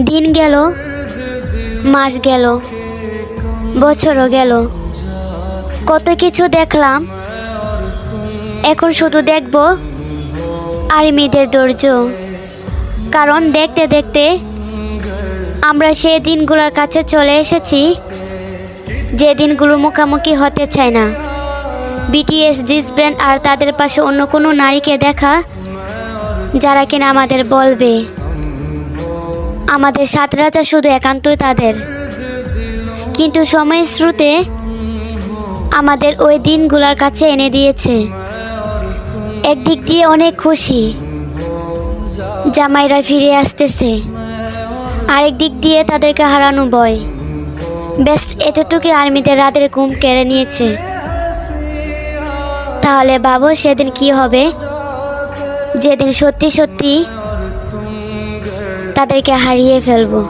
দিন গেল, মাস গেল, বছরও গেল, কত কিছু দেখলাম। এখন শুধু দেখব আর্মিদের ধৈর্য। কারণ দেখতে দেখতে আমরা সেই দিনগুলোর কাছে চলে এসেছি, যে দিনগুলোর মুখোমুখি হতে চায় না। বিটিএস, জিস ব্র্যান্ড আর তাদের পাশে অন্য কোনো নারীকে দেখা, যারা কিনা আমাদের বলবে আমাদের সাত রাজা শুধু একান্তই তাদের। কিন্তু সময়ের স্রোতে আমাদের ওই দিনগুলোর কাছে এনে দিয়েছে। একদিক দিয়ে অনেক খুশি, জামাইরা ফিরে আসতেছে, আরেক দিক দিয়ে তাদেরকে হারানো ভয়। বেস্ট এতটুকু আর্মিদের রাতের ঘুম কেড়ে নিয়েছে। তাহলে ভাবো সেদিন কি হবে, যেদিন সত্যি সত্যি তাদেরকে হারিয়ে ফেলবো।